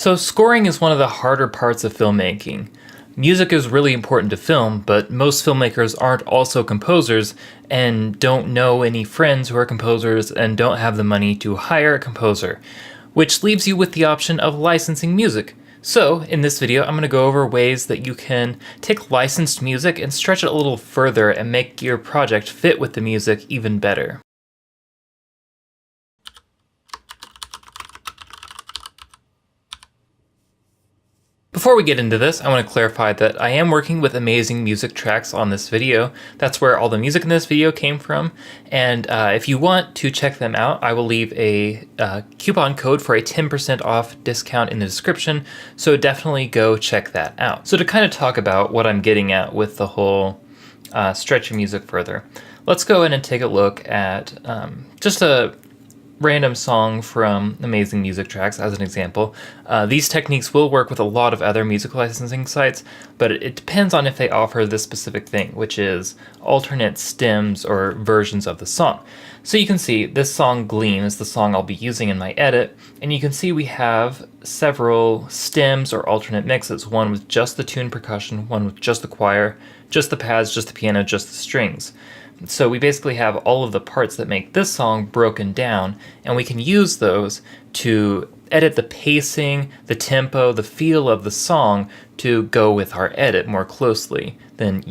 So scoring is one of the harder parts of filmmaking. Music is really important to film, but most filmmakers aren't also composers and don't know any friends who are composers and don't have the money to hire a composer, which leaves you with the option of licensing music. So in this video, I'm going to go over ways that you can take licensed music and stretch it a little further and make your project fit with the music even better. Before we get into this, I want to clarify that I am working with Amazing Music Tracks on this video. That's where all the music in this video came from, and if you want to check them out, I will leave a coupon code for a 10% off discount in the description, so definitely go check that out. So to kind of talk about what I'm getting at with the whole stretch your music further, let's go in and take a look at just a random song from Amazing Music Tracks as an example. These techniques will work with a lot of other music licensing sites, but it depends on if they offer this specific thing, which is alternate stems or versions of the song. So you can see this song Gleam is the song I'll be using in my edit, and you can see we have several stems or alternate mixes, one with just the tune percussion, one with just the choir, just the pads, just the piano, just the strings. So we basically have all of the parts that make this song broken down, and we can use those to edit the pacing, the tempo, the feel of the song to go with our edit more closely than,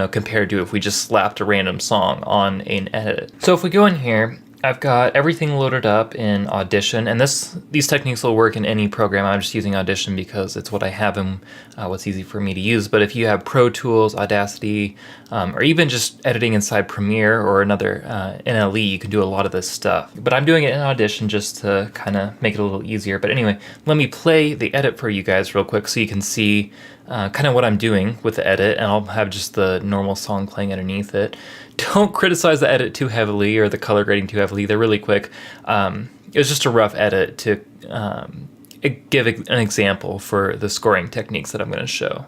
compared to if we just slapped a random song on an edit. So if we go in here, I've got everything loaded up in Audition, and these techniques will work in any program. I'm just using Audition because it's what I have and what's easy for me to use. But if you have Pro Tools, Audacity, or even just editing inside Premiere or another NLE, you can do a lot of this stuff. But I'm doing it in Audition just to kind of make it a little easier. But anyway, let me play the edit for you guys real quick so you can see kind of what I'm doing with the edit, and I'll have just the normal song playing underneath it. Don't criticize the edit too heavily or the color grading too heavily. They're really quick. It was just a rough edit to give an example for the scoring techniques that I'm going to show.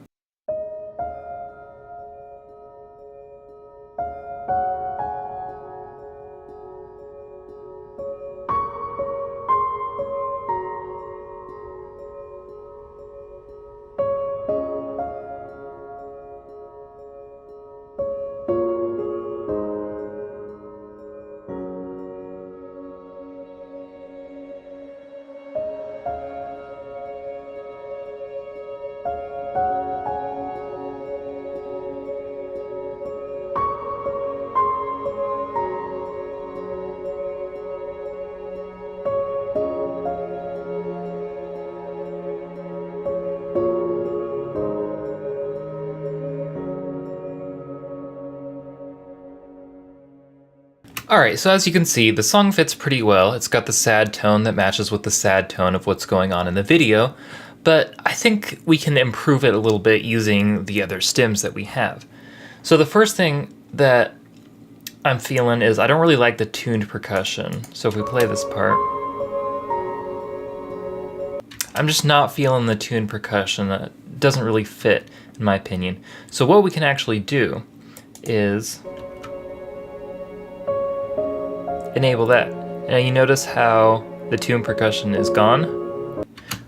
Alright, so as you can see, the song fits pretty well. It's got the sad tone that matches with the sad tone of what's going on in the video, but I think we can improve it a little bit using the other stems that we have. So the first thing that I'm feeling is I don't really like the tuned percussion. So if we play this part, I'm just not feeling the tuned percussion. That doesn't really fit, in my opinion. So what we can actually do is enable that. Now you notice how the tune percussion is gone?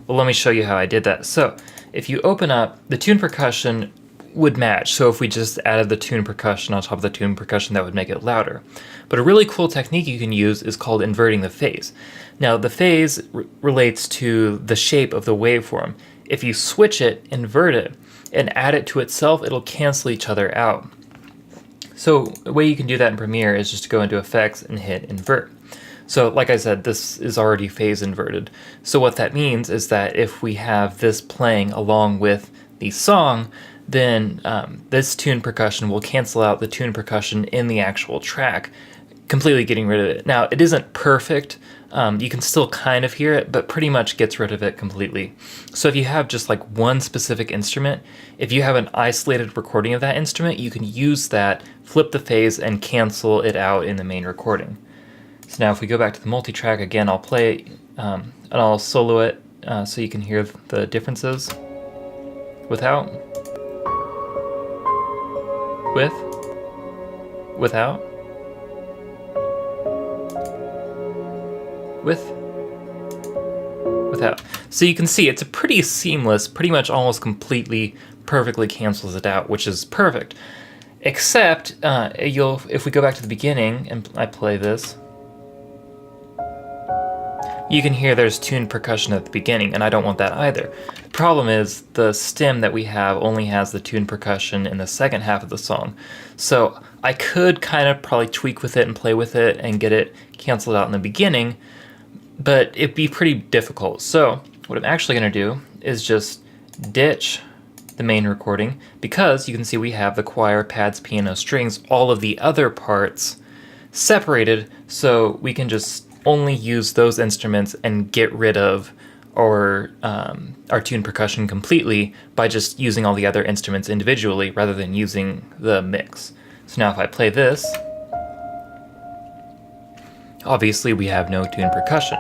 Well, let me show you how I did that. So if you open up, the tune percussion would match. So if we just added the tune percussion on top of the tune percussion, that would make it louder. But a really cool technique you can use is called inverting the phase. Now the phase relates to the shape of the waveform. If you switch it, invert it, and add it to itself, it'll cancel each other out. So the way you can do that in Premiere is just to go into Effects and hit Invert. So like I said, this is already phase inverted. So what that means is that if we have this playing along with the song, then this tune percussion will cancel out the tune percussion in the actual track, completely getting rid of it. Now, it isn't perfect. You can still kind of hear it, but pretty much gets rid of it completely. So if you have just like one specific instrument, if you have an isolated recording of that instrument, you can use that, flip the phase, and cancel it out in the main recording. So now if we go back to the multi-track, again, I'll play it, and I'll solo it so you can hear the differences. Without. With. Without. With. Without. So you can see it's a pretty seamless, pretty much almost completely, perfectly cancels it out, which is perfect. Except, if we go back to the beginning and I play this, you can hear there's tuned percussion at the beginning, and I don't want that either. The problem is the stem that we have only has the tuned percussion in the second half of the song. So I could kind of probably tweak with it and play with it and get it canceled out in the beginning, but it'd be pretty difficult. So what I'm actually going to do is just ditch the main recording, because you can see we have the choir, pads, piano, strings, all of the other parts separated, so we can just only use those instruments and get rid of our tuned percussion completely by just using all the other instruments individually rather than using the mix. So now if I play this, obviously we have no tuned percussion.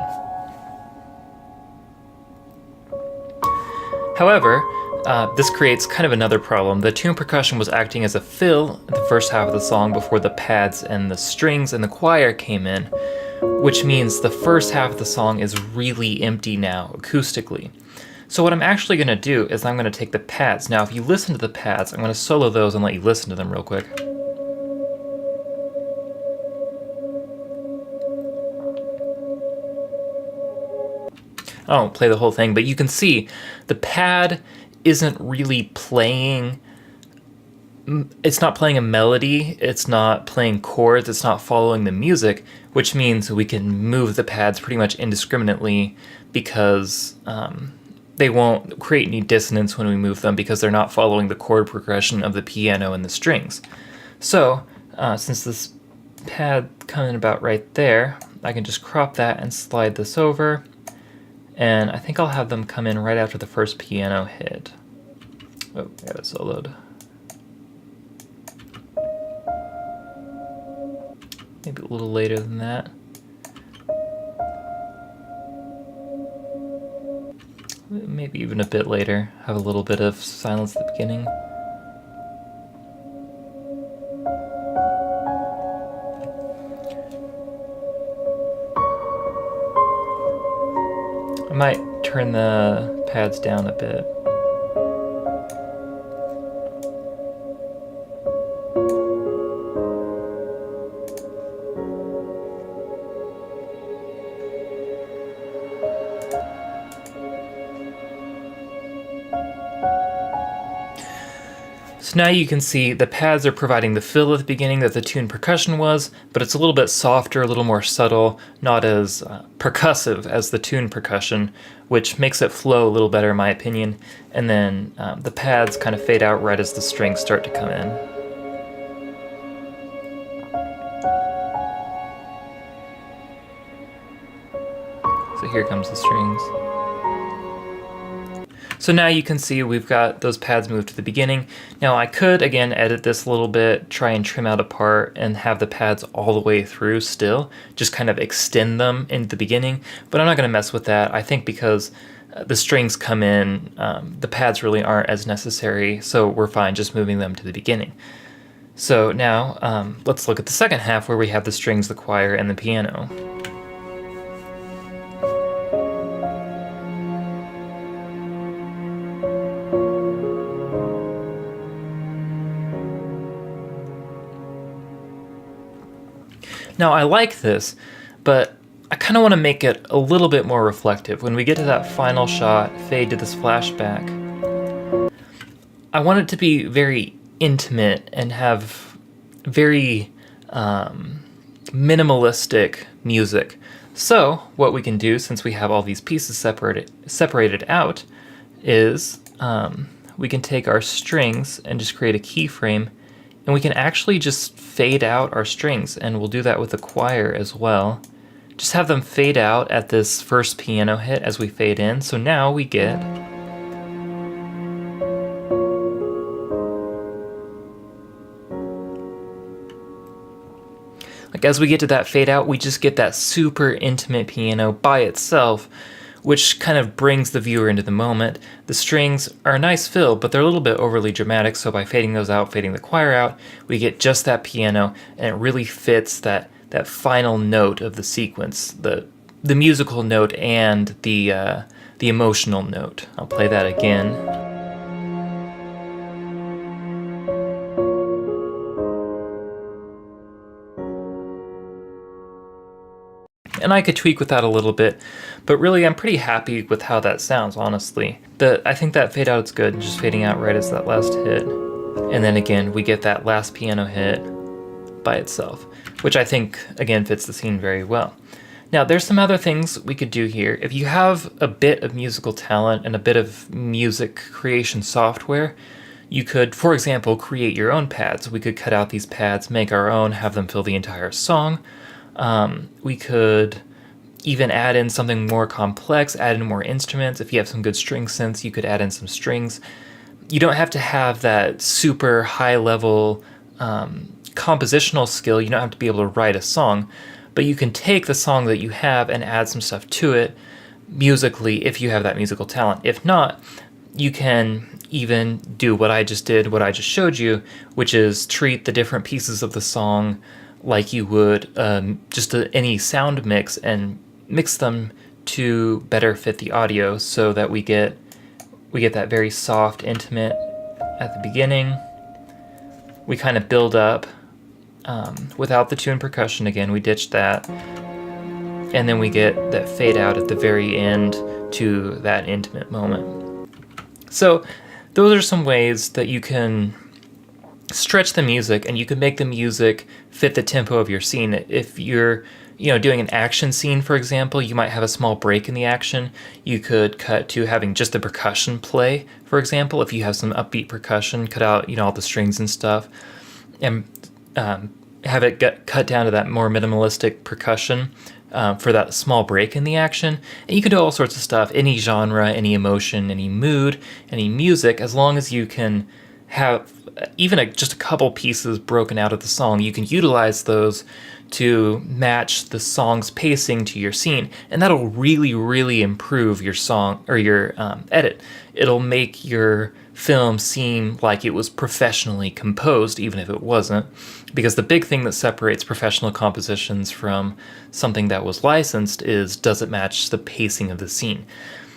However, this creates kind of another problem. The tuned percussion was acting as a fill at the first half of the song before the pads and the strings and the choir came in, which means the first half of the song is really empty now, acoustically. So what I'm actually going to do is I'm going to take the pads. Now, if you listen to the pads, I'm going to solo those and let you listen to them real quick. I won't play the whole thing, but you can see the pad isn't really playing. It's not playing a melody, it's not playing chords, it's not following the music, which means we can move the pads pretty much indiscriminately because they won't create any dissonance when we move them because they're not following the chord progression of the piano and the strings. So, since this pad coming about right there, I can just crop that and slide this over, and I think I'll have them come in right after the first piano hit. Oh, I got it soloed. Maybe a little later than that. Maybe even a bit later. Have a little bit of silence at the beginning. I might turn the pads down a bit. So now you can see the pads are providing the fill at the beginning that the tuned percussion was, but it's a little bit softer, a little more subtle, not as percussive as the tuned percussion, which makes it flow a little better in my opinion. And then the pads kind of fade out right as the strings start to come in. So here comes the strings. So now you can see we've got those pads moved to the beginning. Now I could, again, edit this a little bit, try and trim out a part and have the pads all the way through still, just kind of extend them into the beginning, but I'm not going to mess with that. I think because the strings come in, the pads really aren't as necessary, so we're fine just moving them to the beginning. So now let's look at the second half where we have the strings, the choir, and the piano. Now I like this, but I kind of want to make it a little bit more reflective. When we get to that final shot, fade to this flashback, I want it to be very intimate and have very minimalistic music. So what we can do, since we have all these pieces separated out, is we can take our strings and just create a keyframe, and we can actually just fade out our strings, and we'll do that with the choir as well. Just have them fade out at this first piano hit as we fade in. So now we get as we get to that fade out, we just get that super intimate piano by itself, which kind of brings the viewer into the moment. The strings are a nice fill, but they're a little bit overly dramatic, so by fading those out, fading the choir out, we get just that piano, and it really fits that final note of the sequence, the musical note and the the emotional note. I'll play that again. And I could tweak with that a little bit, but really I'm pretty happy with how that sounds, honestly. I think that fade out's good, just fading out right as that last hit. And then again, we get that last piano hit by itself, which I think, again, fits the scene very well. Now, there's some other things we could do here. If you have a bit of musical talent and a bit of music creation software, you could, for example, create your own pads. We could cut out these pads, make our own, have them fill the entire song. We could even add in something more complex, add in more instruments. If you have some good string synths, you could add in some strings. You don't have to have that super high level compositional skill. You don't have to be able to write a song, but you can take the song that you have and add some stuff to it musically if you have that musical talent. If not, you can even do what I just did, what I just showed you, which is treat the different pieces of the song like you would just any sound mix and mix them to better fit the audio so that we get that very soft, intimate at the beginning. We kind of build up without the tune percussion again, we ditched that. And then we get that fade out at the very end to that intimate moment. So those are some ways that you can stretch the music and you can make the music fit the tempo of your scene. If you're doing an action scene, for example, you might have a small break in the action. You could cut to having just the percussion play, for example. If you have some upbeat percussion, cut out all the strings and stuff, and have it get cut down to that more minimalistic percussion for that small break in the action. And you can do all sorts of stuff, any genre, any emotion, any mood, any music, as long as you can have even just a couple pieces broken out of the song. You can utilize those to match the song's pacing to your scene, and that'll really, really improve your song or your edit. It'll make your film seem like it was professionally composed, even if it wasn't, because the big thing that separates professional compositions from something that was licensed is, does it match the pacing of the scene?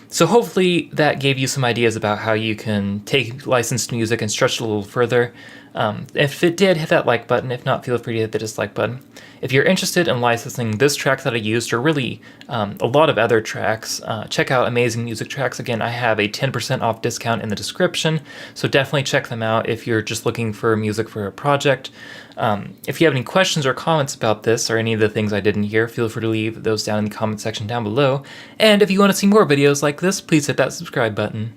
So hopefully that gave you some ideas about how you can take licensed music and stretch it a little further. If it did, hit that like button. If not, feel free to hit the dislike button. If you're interested in licensing this track that I used, or really a lot of other tracks, check out Amazing Music Tracks. Again, I have a 10% off discount in the description, so definitely check them out if you're just looking for music for a project. If you have any questions or comments about this or any of the things I didn't hear, feel free to leave those down in the comment section down below. And if you want to see more videos like this, please hit that subscribe button.